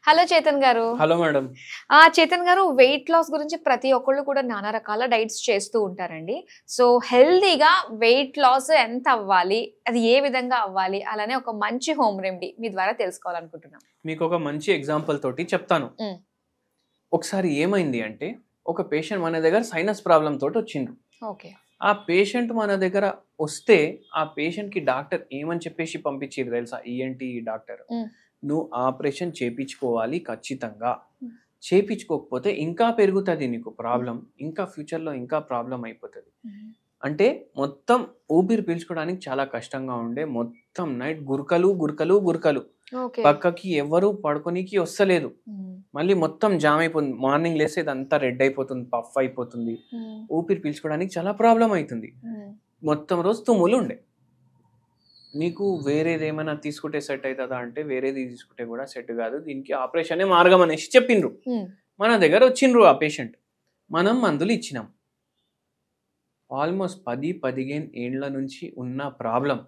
Hello Chetan గారు. Hello madam. Chetan గారు, weight loss గురించి ప్రతి ఒక్కళ్ళు కూడా నానా రకాల డైట్స్ చేస్తూ ఉంటారండి. సో హెల్తీగా వెయిట్ లాస్ ఎంత అవ్వాలి, అది ఏ విధంగా అవ్వాలి, అలానే ఒక మంచి హోమ్ రెమెడీ మీ ద్వారా తెలుసుకోవాలనుకుంటున్నాం. మీకు ఒక మంచి ఎగ్జాంపుల్ తోటి చెప్తాను. ఒకసారి ఏమైంది అంటే, ఒక పేషెంట్ మన దగ్గర సైనస్ ప్రాబ్లం తోటి వచ్చిండ్రు. ఓకే. ఆ పేషెంట్ మన దగ్గర వస్తే ఆ పేషెంట్ కి డాక్టర్ ఏమని చెప్పేసి పంపించారు తెలుసా? ఈఎన్టీ డాక్టర్, నువ్వు ఆపరేషన్ చేపించుకోవాలి ఖచ్చితంగా, చేపించుకోకపోతే ఇంకా పెరుగుతుంది నీకు ప్రాబ్లం, ఇంకా ఫ్యూచర్లో ఇంకా ప్రాబ్లం అయిపోతుంది. అంటే మొత్తం ఊపిరి పీల్చుకోవడానికి చాలా కష్టంగా ఉండే, మొత్తం నైట్ గురకలు గురకలు గురకలు, పక్కకి ఎవరు పడుకోనికి వస్తలేదు, మళ్ళీ మొత్తం జామ్ అయిపోతుంది, మార్నింగ్ లేసేది అంతా రెడ్ అయిపోతుంది, పఫ్ అయిపోతుంది, ఊపిరి పీల్చుకోవడానికి చాలా ప్రాబ్లం అవుతుంది, మొత్తం రోజు తుమ్ములు ఉండే. నీకు వేరేది ఏమైనా తీసుకుంటే సెట్ అవుతుందా అంటే, వేరేది తీసుకుంటే కూడా సెట్ కాదు, దీనికి ఆపరేషనే మార్గం అనేసి చెప్పిండ్రు. మన దగ్గర వచ్చిండ్రు ఆ పేషెంట్, మనం మందులు ఇచ్చినాం. ఆల్మోస్ట్ 10-15 ఏళ్ల నుంచి ఉన్న ప్రాబ్లం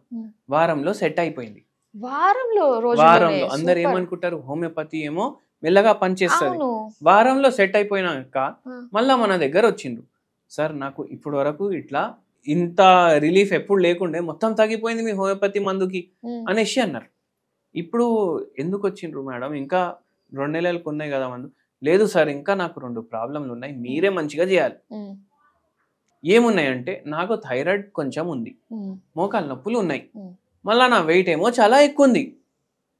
వారంలో సెట్ అయిపోయింది. వారంలో అందరు ఏమనుకుంటారు, హోమియోపతి ఏమో మెల్లగా పనిచేస్తుంది, వారంలో సెట్ అయిపోయినాక మళ్ళా మన దగ్గర వచ్చిండ్రు. సార్ నాకు ఇప్పటి వరకు ఇట్లా ఇంత రిలీఫ్ ఎప్పుడు లేకుండే, మొత్తం తగ్గిపోయింది మీ హోమియోపతి మందుకి అనేసి అన్నారు. ఇప్పుడు ఎందుకు వచ్చిండ్రు మేడం, ఇంకా 2 నెలలకు ఉన్నాయి కదా మందు? లేదు సార్, ఇంకా నాకు 2 ప్రాబ్లంలు ఉన్నాయి, మీరే మంచిగా చేయాలి. ఏమున్నాయంటే, నాకు థైరాయిడ్ కొంచెం ఉంది, మోకాలు నొప్పులు ఉన్నాయి, మళ్ళా నా వెయిట్ ఏమో చాలా ఎక్కువ ఉంది.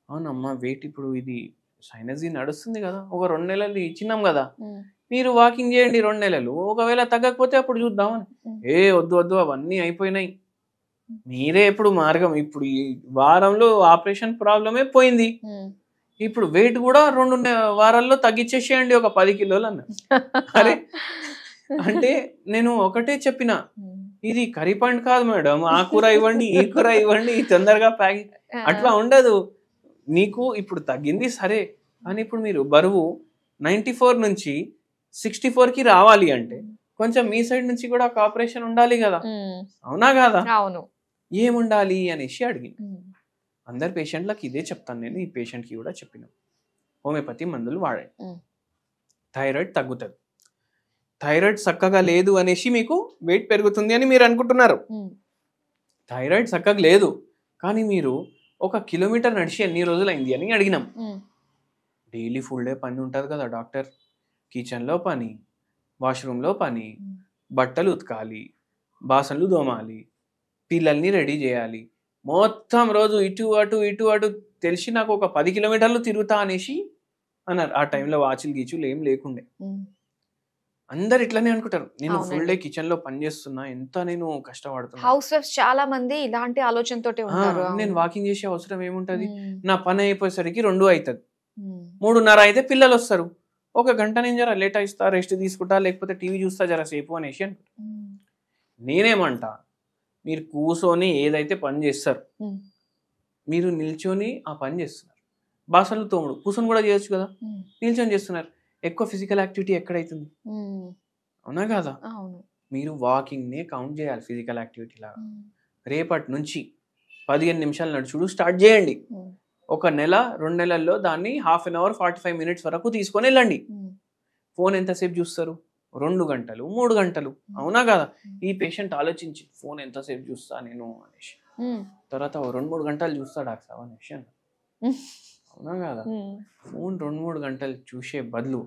అవునమ్మా, వెయిట్ ఇప్పుడు ఇది సైనస్ నడుస్తుంది కదా, ఒక 2 నెలలు ఇచ్చినాం కదా, మీరు వాకింగ్ చేయండి 2 నెలలు, ఒకవేళ తగ్గకపోతే అప్పుడు చూద్దామని. వద్దు వద్దు, అవన్నీ అయిపోయినాయి, మీరే ఎప్పుడు మార్గం, ఇప్పుడు ఈ వారంలో ఆపరేషన్ ప్రాబ్లమే పోయింది, ఇప్పుడు వెయిట్ కూడా 2 వారాల్లో తగ్గించేసేయండి ఒక 10 కిలోలు అన్న. అరే అంటే నేను ఒకటే చెప్పిన, ఇది కర్రీ పాయింట్ కాదు మేడం, ఆ కూర ఇవ్వండి, ఈ కూర ఇవ్వండి, తొందరగా ప్యాకింగ్ అట్లా ఉండదు. నీకు ఇప్పుడు తగ్గింది సరే, కానీ ఇప్పుడు మీరు బరువు 94 నుంచి 64కి రావాలి అంటే కొంచెం మీ సైడ్ నుంచి కూడా ఒక ఆపరేషన్ ఉండాలి కదా, అవునా కాదా? అవును. ఏముండాలి అనేసి అడిగింది. అందరు పేషెంట్లకు ఇదే చెప్తాను నేను, ఈ పేషెంట్కి కూడా చెప్పిన, హోమియోపతి మందులు వాడండి, థైరాయిడ్ తగ్గుతుంది. థైరాయిడ్ చక్కగా లేదు అనేసి మీకు వెయిట్ పెరుగుతుంది అని మీరు అనుకుంటున్నారు. థైరాయిడ్ చక్కగా లేదు, కానీ మీరు 1 కిలోమీటర్ నడిచి ఎన్ని రోజులు అయింది అని అడిగినాం. డైలీ ఫుల్ డే పని ఉంటుంది కదా డాక్టర్, కిచెన్లో పని, వాష్రూమ్లో పని, బట్టలు ఉతకాలి, బాసన్లు దోమాలి, పిల్లల్ని రెడీ చేయాలి, మొత్తం రోజు ఇటు అటు ఇటు అటు తెలిసి నాకు 10 కిలోమీటర్లు తిరుగుతా అనేసి అన్నారు. ఆ టైంలో వాచులు గీచులు ఏం లేకుండే. అందరు ఇట్లానే అనుకుంటారు, నేను ఫుల్ డే కిచెన్ లో పని చేస్తున్నా, ఎంత నేను కష్టపడుతున్నా. హౌస్ వైఫ్స్ చాలా మంది ఇలాంటి ఆలోచనతోటి ఉంటారు. నేను వాకింగ్ చేసే అవసరం ఏముంటది, నా పని అయిపోయేసరికి 2 అవుతుంది, 3:30 అయితే పిల్లలు వస్తారు, 1 గంట నేను జర లేట్ అయిస్తా, రెస్ట్ తీసుకుంటా, లేకపోతే టీవీ చూస్తా జర సేపు అనేసి అనుకుంటా. నేనేమంటా, మీరు కూర్చొని ఏదైతే పని చేస్తారు, మీరు నిల్చొని ఆ పని చేస్తున్నారు, బాసన్లు తోముడు కూర్చొని కూడా చేయొచ్చు కదా, నిల్చొని చేస్తున్నారు, ఎక్కువ ఫిజికల్ యాక్టివిటీ ఎక్కడైతుంది, అవునా కాదా? మీరు వాకింగ్ నే కౌంట్ చేయాలి ఫిజికల్ యాక్టివిటీ లాగా. రేపటి నుంచి 15 నిమిషాలు నడుచుడు స్టార్ట్ చేయండి. 1 నెల 2 నెలల్లో దాన్ని ½ an hour 45 minutes వరకు తీసుకొని వెళ్ళండి. ఫోన్ ఎంతసేపు చూస్తారు? 2 గంటలు 3 గంటలు, అవునా కదా? ఈ పేషెంట్ ఆలోచించి, ఫోన్ ఎంతసేపు చూస్తా నేను అనేసి, తర్వాత 2-3 గంటలు చూస్తా డాక్టర్ అనేసి అన్న, అవునా కదా? ఫోన్ 2-3 గంటలు చూసే బదులు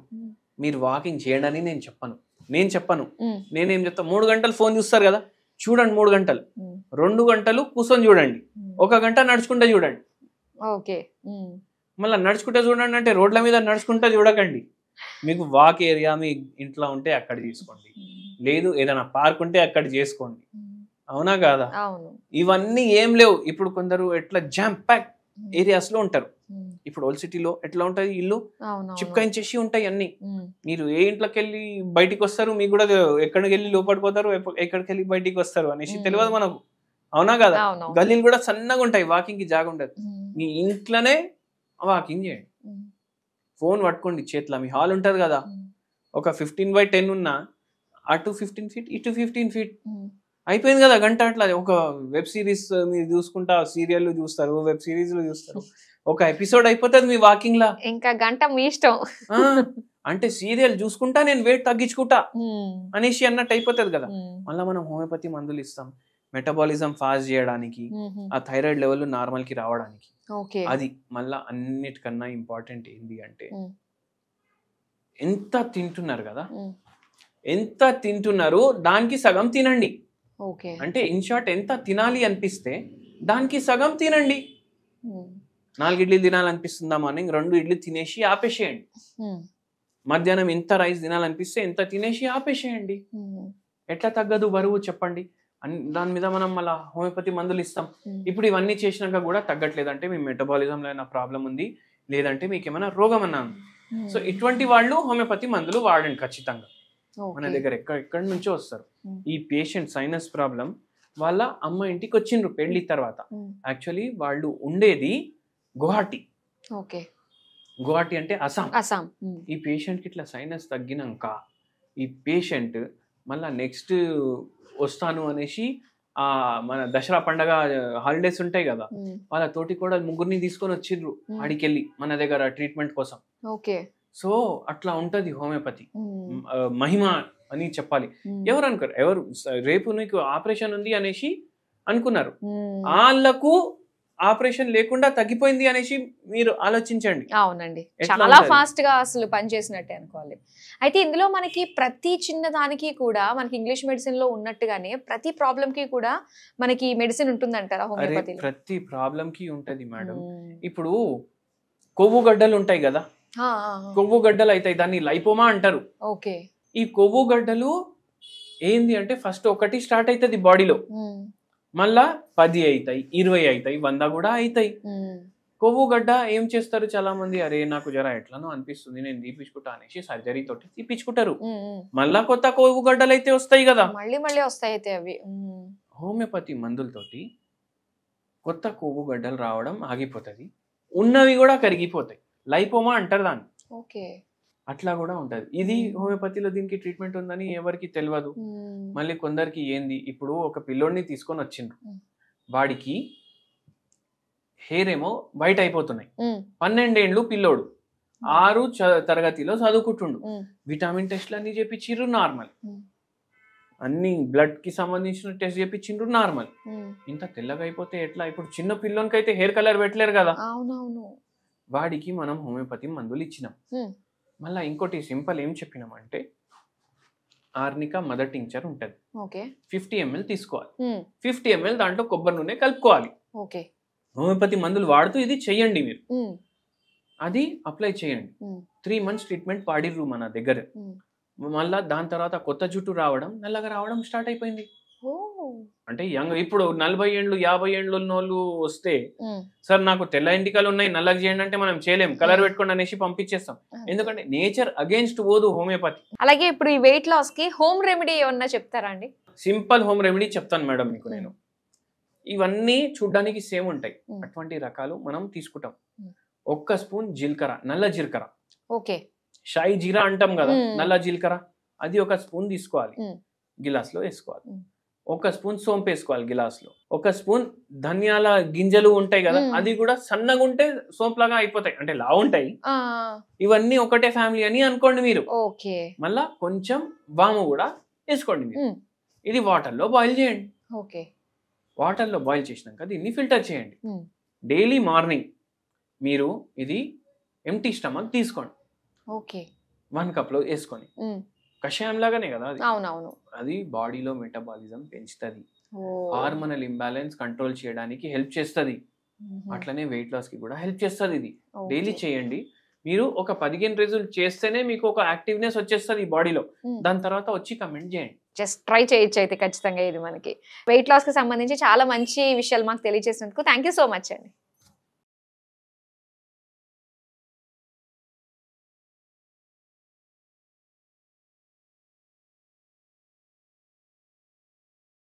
మీరు వాకింగ్ చేయండి అని నేను చెప్పను. నేనేం చెప్తా, 3 గంటలు ఫోన్ చూస్తారు కదా, చూడండి 3 గంటలు, 2 గంటలు కూర్చొని చూడండి, 1 గంట నడుచుకుంటే చూడండి. మళ్ళీ నడుచుకుంటే చూడండి అంటే రోడ్ల మీద నడుచుకుంటే చూడకండి, మీకు వాక్ ఏరియా మీ ఇంట్లో ఉంటే అక్కడ తీసుకోండి, లేదు ఏదైనా పార్క్ ఉంటే అక్కడ చేసుకోండి, అవునా కాదా? ఇవన్నీ ఏం లేవు. ఇప్పుడు కొందరు ఎట్లా జామ్ ప్యాక్ ఏరియాస్ లో ఉంటారు, ఇప్పుడు ఓల్డ్ సిటీలో ఎట్లా ఉంటది, ఇల్లు చిప్కాయించేసి ఉంటాయి అన్ని, మీరు ఏ ఇంట్లోకి వెళ్ళి బయటికి వస్తారు, మీకు కూడా ఎక్కడికి వెళ్ళి లోపడిపోతారు, ఎక్కడికి వెళ్ళి బయటికి వస్తారు అనేసి తెలియదు మనకు, అవునా కదా? గల్లీలు కూడా సన్నగా ఉంటాయి, వాకింగ్ కి జాగ ఉండదు, మీ ఇంట్లోనే వాకింగ్ చేయండి. ఫోన్ పట్టుకోండి చేతిలో, మీ హాల్ ఉంటది కదా, ఒక 15/10 ఉన్నా, అటు 15 feet ఇటు 15 feet, అయిపోయింది కదా గంట. అట్లా ఒక వెబ్ సిరీస్ మీరు చూసుకుంటా, సీరియల్ చూస్తారు, వెబ్ సిరీస్లు చూస్తారు, ఒక ఎపిసోడ్ అయిపోతుంది మీ వాకింగ్ లా. ఇంకా గంట మీ ఇష్టం. అంటే సీరియల్ చూసుకుంటా నేను వెయిట్ తగ్గించుకుంటా అనేసి అన్నట్టు అయిపోతుంది కదా. మళ్ళీ మనం హోమియోపతి మందులు ఇస్తాం మెటబాలిజం ఫాస్ట్ చేయడానికి, ఆ థైరాయిడ్ లెవెల్ నార్మల్ కి రావడానికి. అది మళ్ళా అన్నిటికన్నా ఇంపార్టెంట్ ఏంటి అంటే ఎంత తింటున్నారు కదా, ఎంత తింటున్నారు దానికి సగం తినండి. అంటే ఇన్ షార్ట్ ఎంత తినాలి అనిపిస్తే దానికి సగం తినండి. 4 ఇడ్లీలు తినాలనిపిస్తుందా మార్నింగ్, 2 ఇడ్లీ తినేసి ఆపేసేయండి. మధ్యాహ్నం ఎంత రైస్ తినాలనిపిస్తే ఎంత తినేసి ఆపేసేయండి. ఎట్లా తగ్గదు బరువు చెప్పండి. దాని మీద మనం మళ్ళీ హోమియోపతి మందులు ఇస్తాం. ఇప్పుడు ఇవన్నీ చేసినాక కూడా తగ్గట్లేదంటే మీ మెటబాలిజంలో ఏమైనా ప్రాబ్లం ఉంది, లేదంటే మీకు ఏమైనా రోగం అన్నా ఉంది. సో ఇటువంటి వాళ్ళు హోమియోపతి మందులు వాడండి ఖచ్చితంగా. మన దగ్గర ఎక్కడి నుంచో వస్తారు. ఈ పేషెంట్ సైనస్ ప్రాబ్లం వాళ్ళ అమ్మ ఇంటికి వచ్చిండ్రు పెళ్లి తర్వాత. యాక్చువల్లీ వాళ్ళు ఉండేది గువాహటి. గువాహటి అంటే అస్సాం. ఈ పేషెంట్ కి ఇట్లా సైనస్ తగ్గినాక ఈ పేషెంట్ మళ్ళా నెక్స్ట్ వస్తాను అనేసి మన దసరా పండగ హాలిడేస్ ఉంటాయి కదా, వాళ్ళ తోటి కూడా 3 తీసుకొని వచ్చిండ్రు ఆడికెళ్ళి మన దగ్గర ట్రీట్మెంట్ కోసం. సో అట్లా ఉంటది హోమియోపతి మహిమ అని చెప్పాలి. ఎవరు అనుకోరు, ఎవరు రేపు నీకు ఆపరేషన్ ఉంది అనేసి అనుకున్నారు, వాళ్ళకు ఆపరేషన్ లేకుండా తగ్గిపోయింది అనేసి మీరు ఆలోచించండి. అవునండి, చాలా ఫాస్ట్ గా అసలు పనిచేసినట్టే అనుకోవాలి. అయితే ఇందులో మనకి ప్రతి చిన్న దానికి కూడా మనకి ఇంగ్లీష్ మెడిసిన్ లో ఉన్నట్టుగానే ప్రతి ప్రాబ్లం కి కూడా మనకి మెడిసిన్ ఉంటుందంటారా హోమియోపతిలో? ప్రతి ప్రాబ్లం కి ఉంటది మేడం. ఇప్పుడు కొవ్వు గడ్డలు ఉంటాయి కదా, కొవ్వు గడ్డలు అవుతాయి, దాన్ని లైపోమా అంటారు. ఈ కొవ్వు గడ్డలు ఏంది అంటే ఫస్ట్ ఒకటి స్టార్ట్ అవుతుంది బాడీలో, మళ్ళా 10 అవుతాయి, 20 అవుతాయి, 100 కూడా అవుతాయి. కొవ్వు గడ్డ ఏం చేస్తారు చాలా మంది, అరే నాకు జర ఎట్లానో అనిపిస్తుంది నేను తీపించుకుంటా అనేసి సర్జరీ తోటి తీపించుకుంటారు. మళ్ళా కొత్త కొవ్వు గడ్డలు అయితే వస్తాయి కదా, మళ్ళీ వస్తాయి. అయితే అవి హోమియోపతి మందులతోటి కొత్త కొవ్వు గడ్డలు రావడం ఆగిపోతుంది, ఉన్నవి కూడా కరిగిపోతాయి. లైపోమా అంటారు దాన్ని. అట్లా కూడా ఉంటది. ఇది హోమియోపతిలో దీనికి ట్రీట్మెంట్ ఉందని ఎవరికి తెలియదు. మళ్ళీ కొందరికి ఏంది, ఇప్పుడు ఒక పిల్లోడిని తీసుకొని వచ్చిండ్రు, వాడికి హెయిర్ ఏమో వైట్ అయిపోతున్నాయి, 12 ఏళ్ళు పిల్లోడు, 6 తరగతిలో చదువుకుంటుండు, విటమిన్ టెస్ట్లు అన్ని చేపించిండ్రు నార్మల్, అన్ని బ్లడ్ కి సంబంధించిన టెస్ట్ చేపించిండ్రు నార్మల్. ఇంత తెల్లగా అయిపోతే ఎట్లా? ఇప్పుడు చిన్న పిల్లోనికి అయితే హెయిర్ కలర్ పెట్టలేరు కదా, వాడికి మనం హోమియోపతి మందులు ఇచ్చినాం. మళ్ళీ ఇంకోటి సింపుల్ ఏం చెప్పినామంటే ఆర్నికా మదర్ టింక్చర్ ఉంటుంది, 50 ml తీసుకోవాలి. 50 ml దాంట్లో కొబ్బరి నూనె కలుపుకోవాలి. హోమియోపతి మందులు వాడుతూ ఇది చెయ్యండి మీరు, అది అప్లై చేయండి. 3 months ట్రీట్మెంట్ వాడిర్రు మన దగ్గర. మళ్ళా దాని తర్వాత కొత్త జుట్టు రావడం, నల్లగా రావడం స్టార్ట్ అయిపోయింది. అంటే యంగ్ ఇప్పుడు 40 ఏళ్ళు 50 ఏళ్ళు ఉన్న వాళ్ళు వస్తే సార్ నాకు తెల్ల ఎంటికలు ఉన్నాయి నల్లగా చేయండి అంటే మనం చేయలేం, కలర్ పెట్టుకోండి అనేసి పంపించేస్తాం. ఎందుకంటే నేచర్ అగేన్స్ట్ పోదు హోమియోపతి. అలాగే ఇప్పుడు ఈ వెయిట్ లాస్ కి హోమ్ రెమెడీ ఏమన్నా చెప్తారా అండి? సింపుల్ హోమ్ రెమెడీ చెప్తాను మేడం మీకు నేను. ఇవన్నీ చూడ్డానికి సేమ్ ఉంటాయి, అటువంటి రకాలు మనం తీసుకుంటాం. 1 స్పూన్ జీలకర్ర, నల్ల జీలకర్ర, షాయి జీరా అంటాం కదా, నల్ల జీలకర్ర, అది 1 స్పూన్ తీసుకోవాలి, గిలాస్ లో వేసుకోవాలి. 1 స్పూన్ సోంపు వేసుకోవాలి గిలాస్ లో. 1 స్పూన్ ధనియాల గింజలు ఉంటాయి కదా, అది కూడా సన్నగా ఉంటే సోంపు లాగా అయిపోతాయి, అంటే లా ఉంటాయి. ఇవన్నీ ఒకటే ఫ్యామిలీ అని అనుకోండి మీరు. మళ్ళా కొంచెం వాము కూడా వేసుకోండి మీరు. ఇది వాటర్ లో బాయిల్ చేయండి. వాటర్ లో బాయిల్ చేసినాక దీన్ని ఫిల్టర్ చేయండి. డైలీ మార్నింగ్ మీరు ఇది ఎంటీ స్టమక్ తీసుకోండి. 1 కప్ లో వేసుకొని, కషాయం లాగానే కదా అది. అది బాడీలో మెటబాలిజం పెంచుతుంది, హార్మోనల్ ఇంబ్యాలెన్స్ కంట్రోల్ చేయడానికి హెల్ప్ చేస్తుంది, అట్లనే వెయిట్ లాస్ కి కూడా హెల్ప్ చేస్తుంది. ఇది డైలీ చేయండి మీరు. ఒక 15 రోజులు చేస్తేనే మీకు ఒక యాక్టివ్నెస్ వచ్చేస్తుంది బాడీలో. దాని తర్వాత వచ్చి కమెంట్ చేయండి. జస్ట్ ట్రై చేయొచ్చు అయితే ఖచ్చితంగా. ఇది మనకి వెయిట్ లాస్ కి సంబంధించి చాలా మంచి విషయాలు మాకు తెలియజేసినందుకు థ్యాంక్ యూ సో మచ్ అండి.